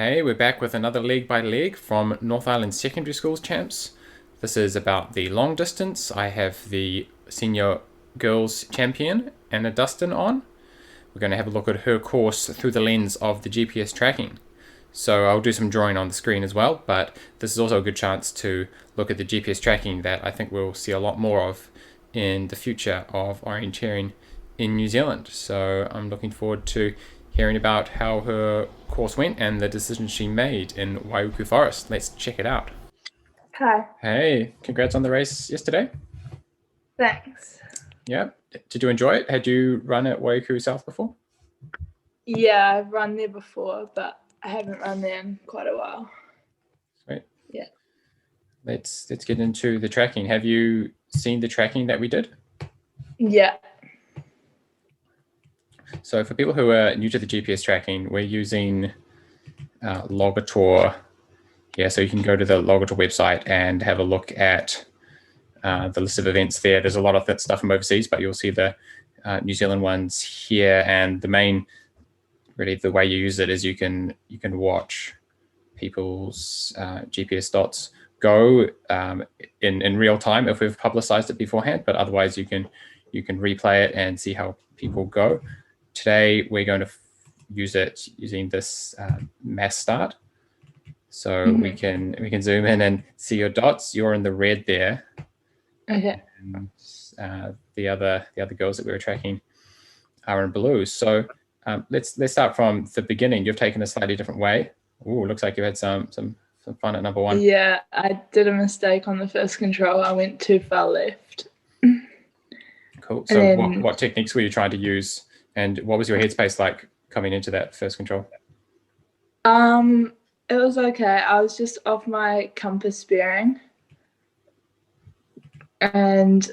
Hey, we're back with another leg by leg from North Island Secondary School's champs. This is about the long distance. I have the senior girls champion, Anna Duston, on. We're going to have a look at her course through the lens of the GPS tracking. So I'll do some drawing on the screen as well, but this is also a good chance to look at the GPS tracking that I think we'll see a lot more of in the future of orienteering in New Zealand. So I'm looking forward to hearing about how her course went and the decisions she made in Waiuku Forest. Let's check it out. Hi, Hey, congrats on the race yesterday. thanks. Yeah, did you enjoy it? Had you run at Waiuku South before? Yeah, I've run there before, but I haven't run there in quite a while. Sweet. Yeah. Let's get into the tracking. Have you seen the tracking that we did? Yeah. So for people who are new to the GPS tracking, we're using Logator here. So you can go to the Logator website and have a look at the list of events there. There's a lot of that stuff from overseas, but you'll see the New Zealand ones here. And the main, really, the way you use it is you can watch people's GPS dots go in real time if we've publicized it beforehand. But otherwise, you can replay it and see how people go. Today, we're going to use it using this mass start. So we can zoom in and see your dots. You're in the red there. Okay. And the other girls that we were tracking are in blue. So let's start from the beginning. You've taken a slightly different way. Ooh, looks like you had some fun at number one. Yeah, I did a mistake on the first control. I went too far left. Cool. So then, what techniques were you trying to use, and what was your headspace like coming into that first control? It was okay. I was just off my compass bearing and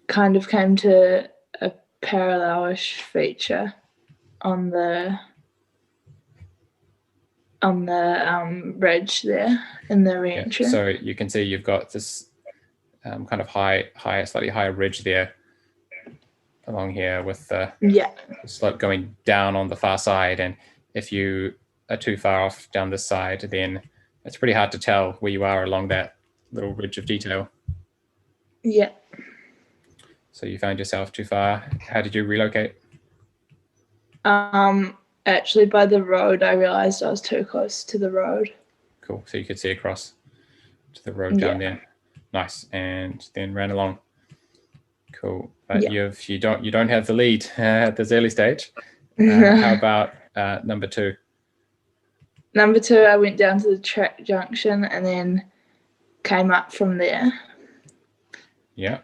kind of came to a parallelish feature on the ridge there in the Orienteering. Yeah, so you can see you've got this kind of slightly higher ridge there along here with the slope going down on the far side. And if you are too far off down this side, then it's pretty hard to tell where you are along that little ridge of detail. Yeah. So you found yourself too far. How did you relocate? Actually, by the road, I realized I was too close to the road. Cool. So you could see across to the road down there. Nice. And then ran along. Cool. But you don't have the lead at this early stage. How about number two? Number two, I went down to the track junction and then came up from there. Yeah.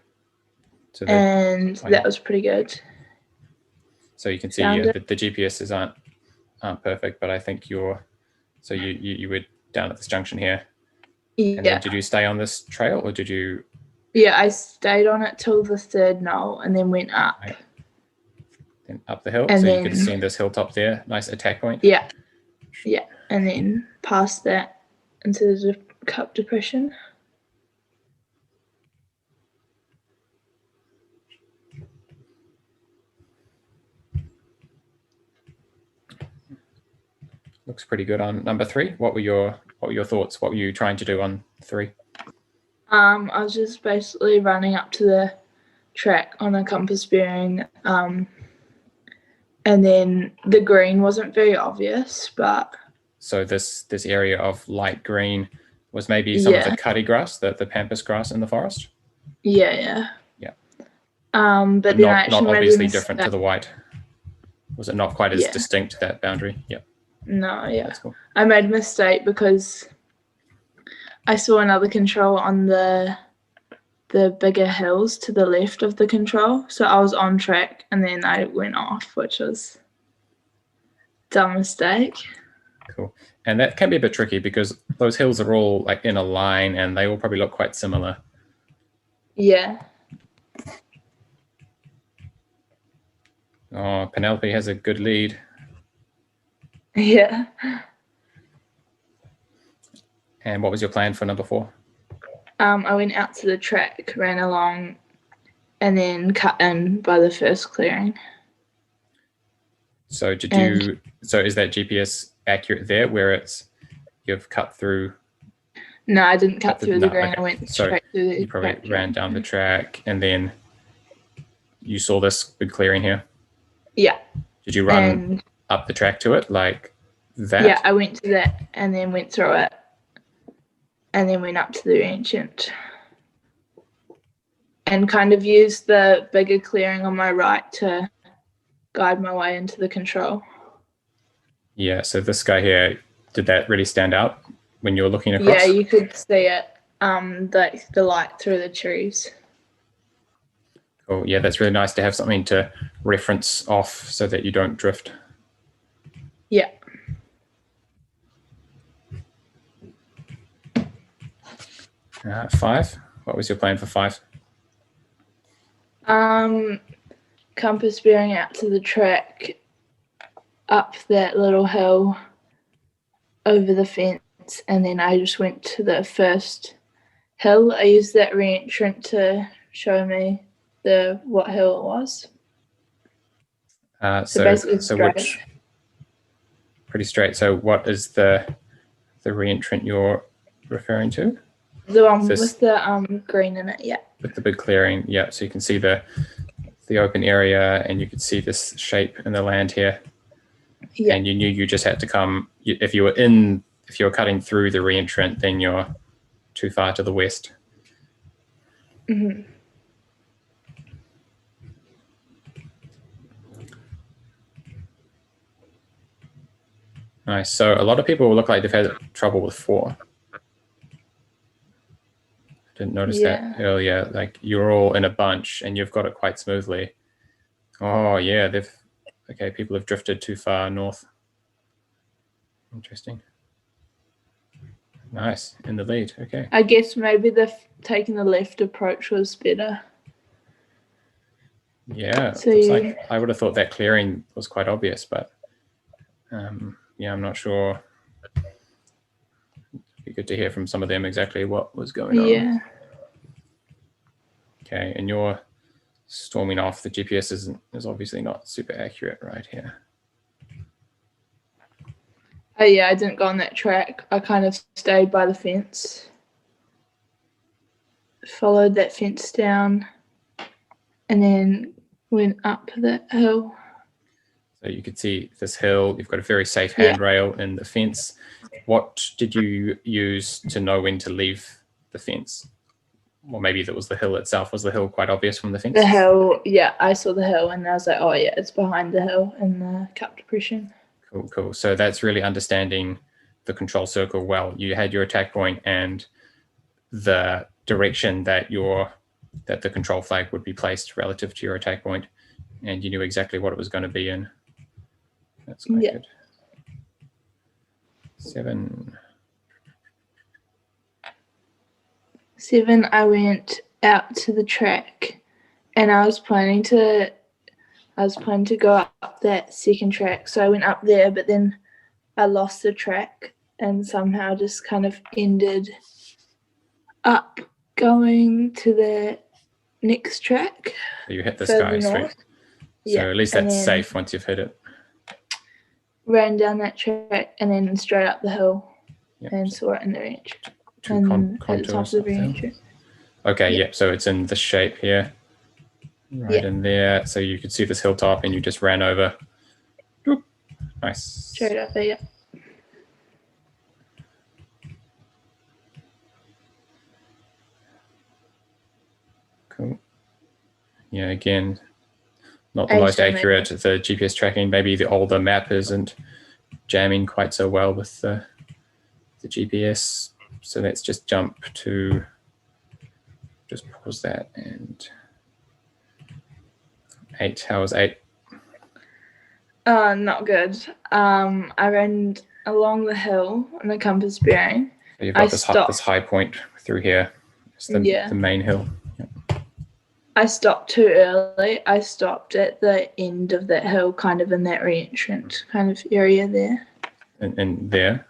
So that was pretty good. So you can see the GPSs aren't perfect, but I think you were down at this junction here. Yeah. And then did you stay on this trail or did you? Yeah, I stayed on it till the third knoll and then went up. Right. Then up the hill, and so you could see this hilltop there, nice attack point. Yeah. Yeah, and then past that into the Cup Depression. Looks pretty good on number three. What were your thoughts? What were you trying to do on three? I was just basically running up to the track on a compass bearing, and then the green wasn't very obvious, but so this area of light green was maybe some of the cutty grass, the pampas grass in the forest. Yeah. But not obviously different to the white. Was it not quite as distinct, that boundary? Yeah. No, yeah. That's cool. I made a mistake because I saw another control on the bigger hills to the left of the control. So I was on track and then I went off, which was a dumb mistake. Cool. And that can be a bit tricky because those hills are all like in a line and they all probably look quite similar. Yeah. Oh, Penelope has a good lead. Yeah. And what was your plan for number four? I went out to the track, ran along, and then cut in by the first clearing. So did you? So is that GPS accurate there where you've cut through? No, I didn't cut through the green. Okay. I went So straight through the you probably track. ran down the track and then you saw this big clearing here? Yeah. Did you run up the track to it like that? Yeah, I went to that and then went through it and then went up to the ancient and kind of used the bigger clearing on my right to guide my way into the control. Yeah, so this guy here, did that really stand out when you were looking across? Yeah, you could see it, the light through the trees. Cool. Yeah, that's really nice to have something to reference off so that you don't drift. Yeah. Five. What was your plan for 5? Compass bearing out to the track, up that little hill, over the fence, and then I just went to the first hill. I used that re-entrant to show me what hill it was. So basically straight. Pretty straight. So what is the re-entrant you're referring to? The one with the green in it, yeah. With the big clearing, yeah. So you can see the open area, and you could see this shape in the land here. Yeah. And you knew you just had to come. If you were cutting through the re-entrant, then you're too far to the west. Mm-hmm. Nice. So a lot of people look like they've had trouble with 4. Didn't notice that earlier. Like you're all in a bunch and you've got it quite smoothly. Oh yeah, people have drifted too far north. Interesting. Nice, in the lead. Okay. I guess maybe taking the left approach was better. Yeah, so like I would have thought that clearing was quite obvious, but yeah, I'm not sure. It'd be good to hear from some of them exactly what was going on. Yeah. Okay, and you're storming off. The GPS is obviously not super accurate right here. Oh yeah, I didn't go on that track. I kind of stayed by the fence. Followed that fence down and then went up that hill. So you could see this hill. You've got a very safe handrail in the fence. What did you use to know when to leave the fence? Well, maybe that was the hill itself. Was the hill quite obvious from the fence? The hill, yeah. I saw the hill and I was like, oh yeah, it's behind the hill in the cup depression. Cool, cool. So that's really understanding the control circle well. You had your attack point and the direction that the control flag would be placed relative to your attack point, and you knew exactly what it was going to be in. That's quite good. 7. 7, I went out to the track and I was planning to go up that second track. So I went up there, but then I lost the track and somehow just kind of ended up going to the next track. So you hit the sky straight. So at least that's safe once you've hit it. Ran down that track and then straight up the hill and saw it in the range. At the top of the range. Okay, so it's in the shape here. Right in there. So you could see this hilltop and you just ran over. Oop. Nice. Straight up there, Cool. Yeah, again, not the most accurate. The GPS tracking, maybe the older map isn't jamming quite so well with the GPS. So let's just jump to, just pause that, and 8. How was 8? Not good. I ran along the hill on the compass bearing. So you've got this high point through here. It's the main hill. I stopped too early. I stopped at the end of that hill, kind of in that re-entrant kind of area there. And there?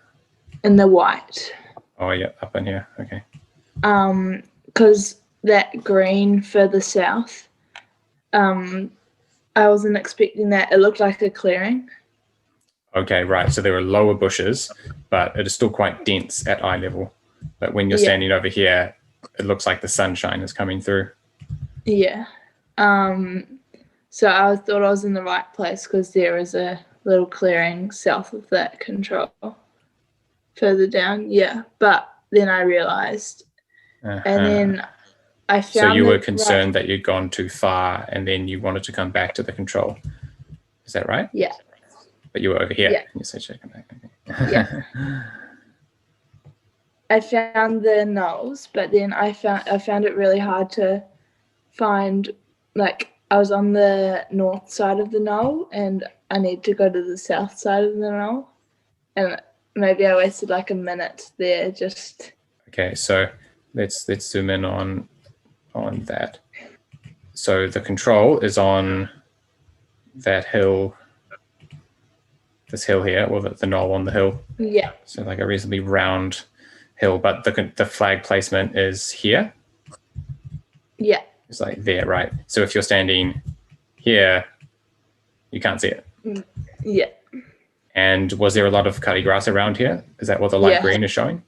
In the white. Oh, yeah, up in here. Okay. Because that green further south, I wasn't expecting that. It looked like a clearing. Okay, right. So there are lower bushes, but it is still quite dense at eye level. But when you're standing over here, it looks like the sunshine is coming through. Yeah. So I thought I was in the right place because there is a little clearing south of that control further down. Yeah. But then I realized, and then I found. So you were concerned that you'd gone too far and then you wanted to come back to the control. Is that right? Yeah. But you were over here. Yeah. You said you come back. Okay. Yeah. I found the knolls, but then I found it really hard to find, like, I was on the north side of the knoll and I need to go to the south side of the knoll, and maybe I wasted like a minute there just. Okay, so let's zoom in on that. So the control is on that hill, this hill here, or the knoll on the hill. Yeah. So like a reasonably round hill, but the flag placement is here. Yeah. It's like there, right? So if you're standing here, you can't see it. Yeah. And was there a lot of cutty grass around here? Is that what the light green is showing?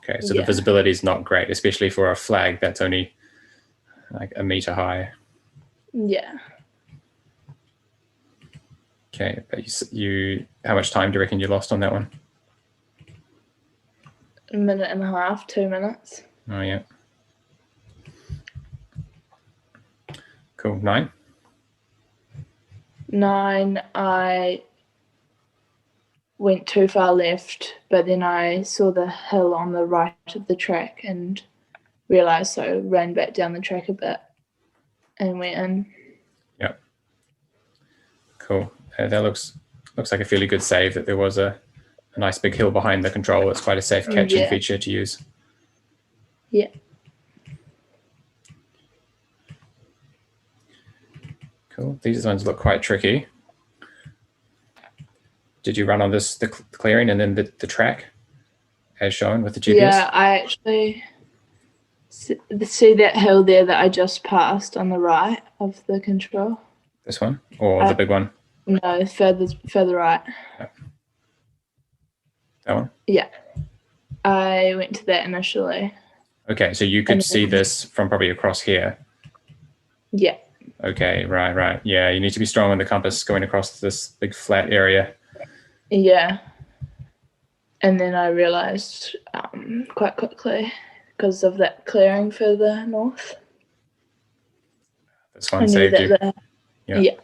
Okay, so the visibility is not great, especially for a flag that's only like a meter high. Yeah. Okay, but you how much time do you reckon you lost on that one? A minute and a half, 2 minutes. Oh yeah. Cool. 9. 9, I went too far left, but then I saw the hill on the right of the track and realised, so ran back down the track a bit and went in. Yep. Cool. That looks like a fairly good save, that there was a nice big hill behind the control. It's quite a safe catching feature to use. Yeah. Cool. These ones look quite tricky. Did you run on the clearing and then the track as shown with the GPS? Yeah, I actually see that hill there that I just passed on the right of the control. This one or the big one? No, further right. Yep. That one? Yeah. I went to that initially. Okay, so you could see this from probably across here. Yeah. Okay, right. Yeah, you need to be strong on the compass going across this big flat area. Yeah. And then I realised quite quickly, because of that clearing further north. This one saved you. Yeah.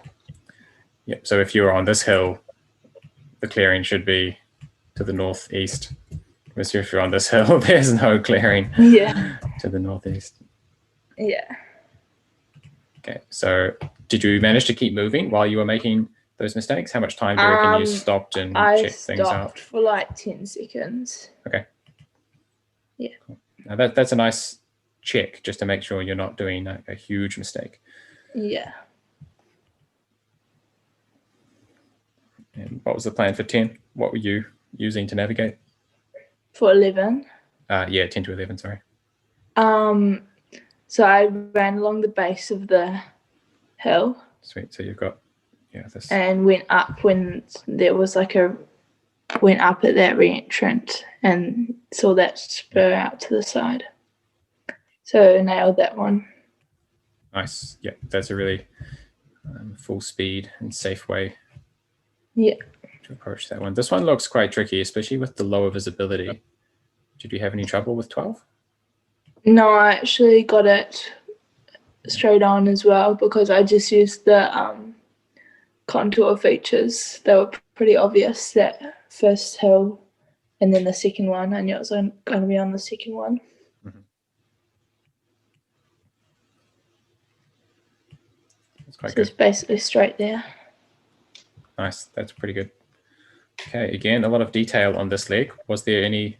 Yeah. So if you're on this hill, the clearing should be to the northeast. Whereas if you're on this hill, there's no clearing to the northeast. Yeah. Okay. So did you manage to keep moving while you were making those mistakes? How much time do you reckon you stopped and checked things out? I stopped for like 10 seconds. Okay. Yeah. Cool. Now that's a nice check, just to make sure you're not doing a huge mistake. Yeah. And what was the plan for 10? What were you using to navigate? For 11? Yeah, 10 to 11, sorry. So I ran along the base of the hill. Sweet. So you've got this. And went up when there was went up at that re-entrant and saw that spur out to the side. So nailed that one. Nice. Yeah, that's a really full speed and safe way to approach that one. This one looks quite tricky, especially with the lower visibility. Did you have any trouble with 12? No, I actually got it straight on as well, because I just used the contour features. They were pretty obvious, that first hill and then the second one. I knew it was going to be on the second one. Mm-hmm. That's quite good. It's basically straight there. Nice. That's pretty good. Okay, again, a lot of detail on this leg. Was there any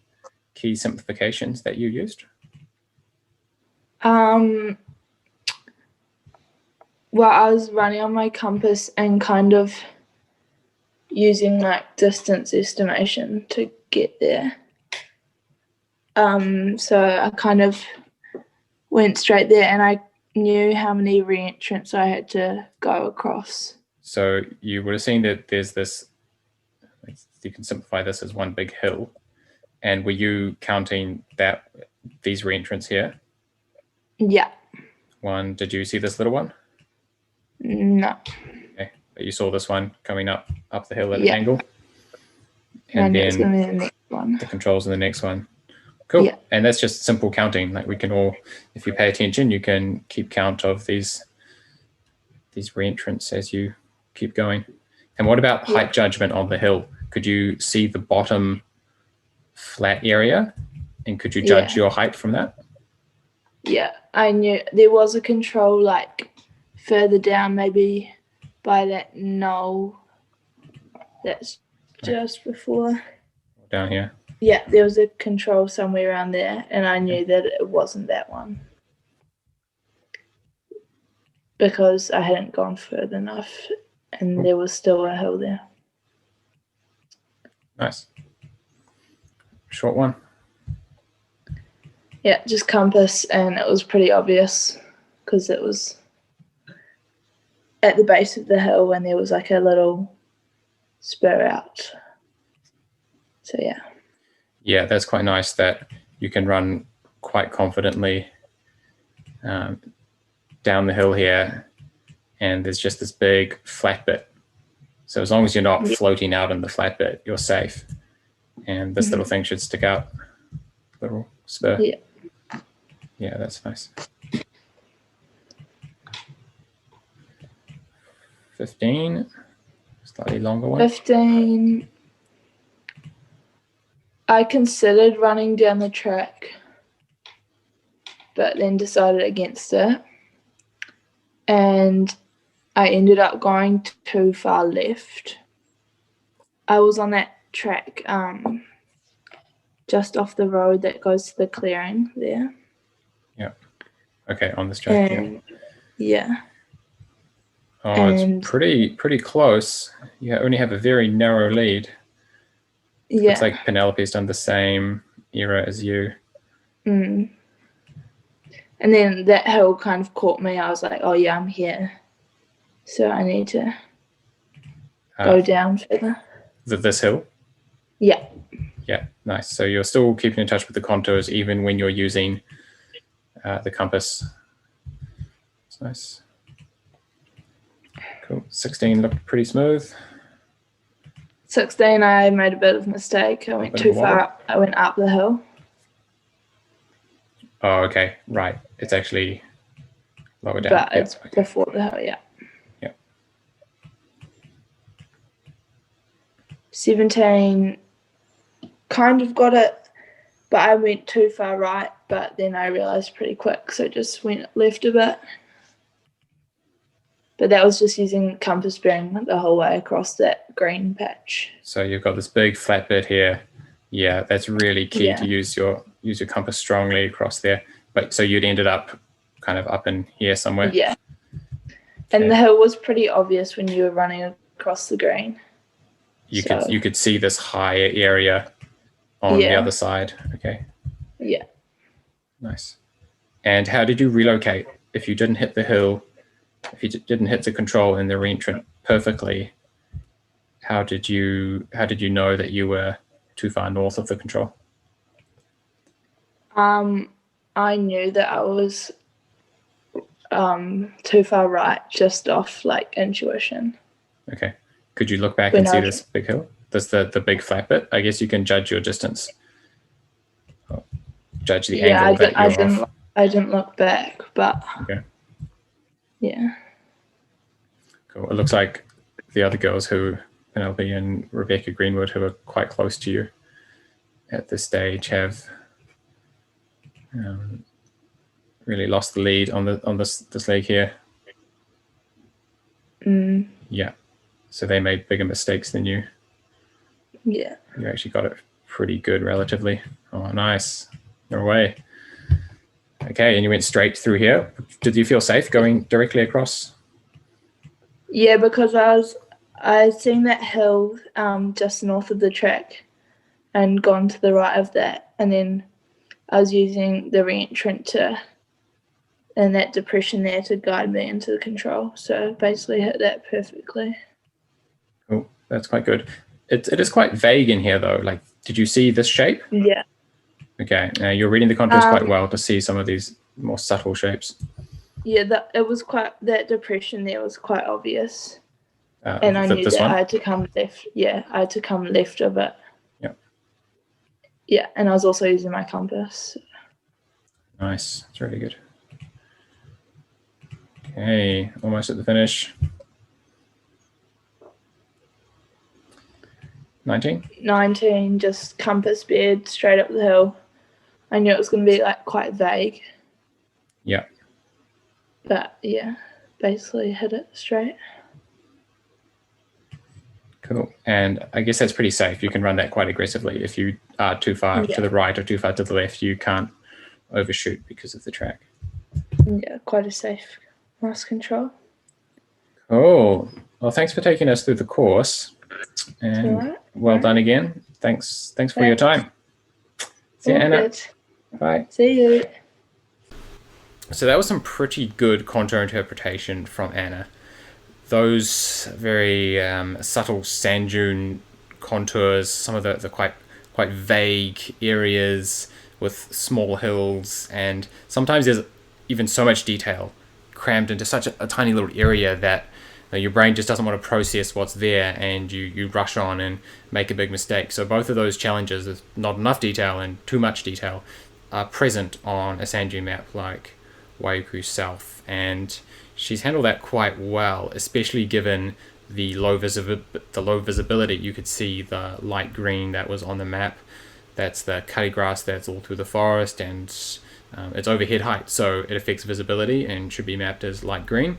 key simplifications that you used? Well, I was running on my compass and kind of using like distance estimation to get there. So I kind of went straight there, and I knew how many re-entrants I had to go across. So you would have seen that there's this, let's you can simplify this as one big hill. And were you counting these re-entrants here? Yeah. One, did you see this little one? No. Okay, but you saw this one coming up the hill at an angle. And then it's going to be the next one. The controls in the next one. Cool. Yeah. And that's just simple counting. Like we can all, if you pay attention, you can keep count of these re-entrants as you keep going. And what about height judgment on the hill? Could you see the bottom flat area, and could you judge your height from that? Yeah, I knew there was a control like further down, maybe by that knoll. That's just before. Down here. Yeah, there was a control somewhere around there, and I knew that it wasn't that one because I hadn't gone further enough, and there was still a hill there. Nice. Short one. Yeah, just compass, and it was pretty obvious because it was at the base of the hill, and there was like a little spur out. So yeah. Yeah, that's quite nice that you can run quite confidently down the hill here, and there's just this big flat bit. So as long as you're not floating out in the flat bit, you're safe. And this little thing should stick out, little spur. Yeah. Yeah, that's nice. 15, slightly longer one. 15. I considered running down the track, but then decided against it. And I ended up going too far left. I was on that track just off the road that goes to the clearing there. Yeah. Okay, on this track. And, yeah. Oh, it's pretty close. You only have a very narrow lead. Yeah. It's like Penelope's done the same era as you. Mm. And then that hill kind of caught me. I was like, oh yeah, I'm here. So I need to go down further. This hill? Yeah. Yeah, nice. So you're still keeping in touch with the contours even when you're using the compass. It's nice. Cool. 16 looked pretty smooth. 16, I made a bit of a mistake. I went too far up. I went up the hill. Oh, okay. Right. It's actually lower down. But it's before the hill, yeah. Yeah. 17, kind of got it, but I went too far right, but then I realised pretty quick, so just went left a bit. But that was just using compass bearing the whole way across that green patch. So you've got this big flat bit here. Yeah, that's really key to use your compass strongly across there. But so you'd ended up kind of up in here somewhere. Yeah. And the hill was pretty obvious when you were running across the green. You could see this higher area on the other side. Okay. Yeah. Nice. And how did you relocate if you didn't hit the hill? If you didn't hit the control in the re-entrant perfectly, how did you know that you were too far north of the control? I knew that I was too far right, just off like intuition. Okay. Could you look back and see this big hill? There's the big flat bit. I guess you can judge your distance. Judge the angle that you're off. I didn't look back, but okay. Yeah. Cool. It looks like the other girls Penelope and Rebecca Greenwood, who are quite close to you at this stage, have really lost the lead on this leg here. Mm. Yeah. So they made bigger mistakes than you. Yeah. You actually got it pretty good relatively. Oh, nice. You're away. Okay, and you went straight through here. Did you feel safe going directly across? Yeah, because I seen that hill just north of the track and gone to the right of that, and then I was using the re-entrant in that depression there to guide me into the control. So basically hit that perfectly. Cool, that's quite good. It is quite vague in here though. Like, did you see this shape? Yeah. Okay, you're reading the contours quite well to see some of these more subtle shapes. Yeah, that depression there was quite obvious, and I knew that I had to come left. Yeah, I had to come left of it. Yeah. Yeah, and I was also using my compass. Nice, it's really good. Okay, almost at the finish. 19, just compass bed straight up the hill. I knew it was going to be like quite vague. Yeah. But yeah, basically hit it straight. Cool. And I guess that's pretty safe. You can run that quite aggressively. If you are too far to the right or too far to the left, you can't overshoot because of the track. Yeah, quite a safe mass control. Cool. Well, thanks for taking us through the course. And well done again. Thanks for your time. See you, Anna. Bye. See you. So that was some pretty good contour interpretation from Anna. Those very subtle sand dune contours, some of the quite vague areas with small hills, and sometimes there's even so much detail crammed into such a tiny little area that your brain just doesn't want to process what's there, and you rush on and make a big mistake. So both of those challenges, with not enough detail and too much detail, are present on a sand dune map like Waiuku South, and she's handled that quite well, especially given the low visibility. You could see the light green that was on the map. That's the cutty grass that's all through the forest, and it's overhead height, so it affects visibility and should be mapped as light green.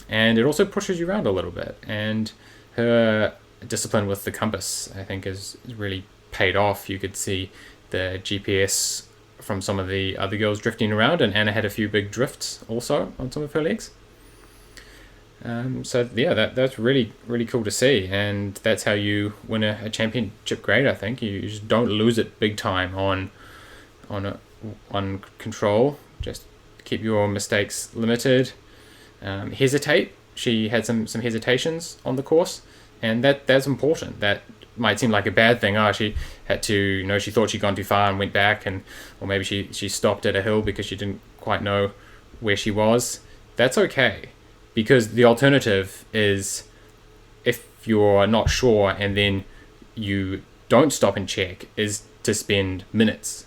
And it also pushes you around a little bit, and her discipline with the compass, I think, is really paid off. You could see the GPS from some of the other girls drifting around, and Anna had a few big drifts also on some of her legs. So yeah, that's really cool to see, and that's how you win a championship grade. I think you just don't lose it big time on control. Just keep your mistakes limited. Hesitate. She had some hesitations on the course, and that's important. That might seem like a bad thing. She had to, she thought she'd gone too far and went back, or maybe she stopped at a hill because she didn't quite know where she was. That's okay, because the alternative is, if you're not sure and then you don't stop and check, is to spend minutes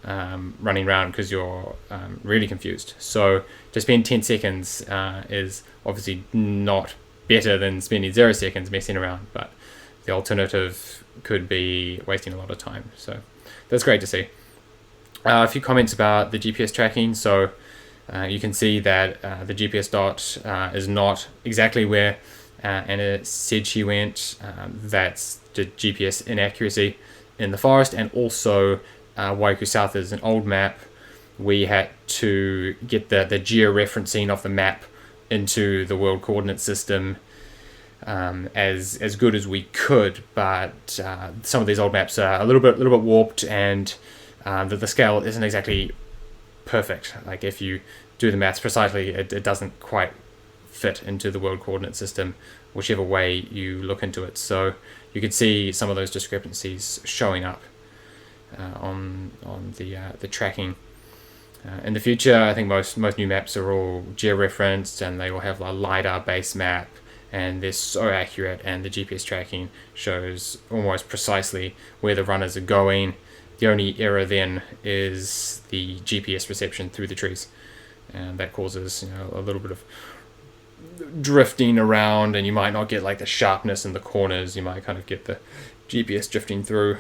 running around because you're really confused. So to spend 10 seconds is obviously not better than spending 0 seconds messing around, but the alternative could be wasting a lot of time. So that's great to see. A few comments about the GPS tracking. So you can see that the GPS dot is not exactly where Anna said she went. That's the GPS inaccuracy in the forest, and also Waiuku South is an old map. We had to get the georeferencing of the map into the world coordinate system as good as we could, but some of these old maps are a little bit warped, and the scale isn't exactly perfect. Like, if you do the maths precisely, it doesn't quite fit into the world coordinate system, whichever way you look into it. So you could see some of those discrepancies showing up on the tracking. In the future, I think most new maps are all georeferenced, and they will have a LiDAR based map, and they're so accurate, and the GPS tracking shows almost precisely where the runners are going. The only error then is the GPS reception through the trees, and that causes a little bit of drifting around, and you might not get like the sharpness in the corners. You might kind of get the GPS drifting through,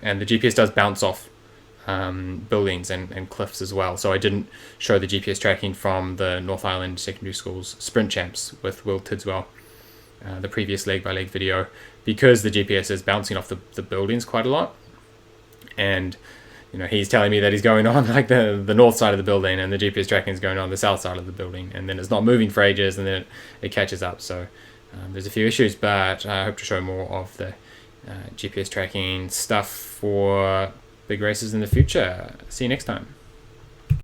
and the GPS does bounce off buildings and cliffs as well. So I didn't show the GPS tracking from the North Island Secondary School's Sprint Champs with Will Tidswell, the previous leg by leg video, because the GPS is bouncing off the buildings quite a lot. And he's telling me that he's going on like the north side of the building, and the GPS tracking is going on the south side of the building, and then it's not moving for ages, and then it catches up. So there's a few issues, but I hope to show more of the GPS tracking stuff for big races in the future. See you next time.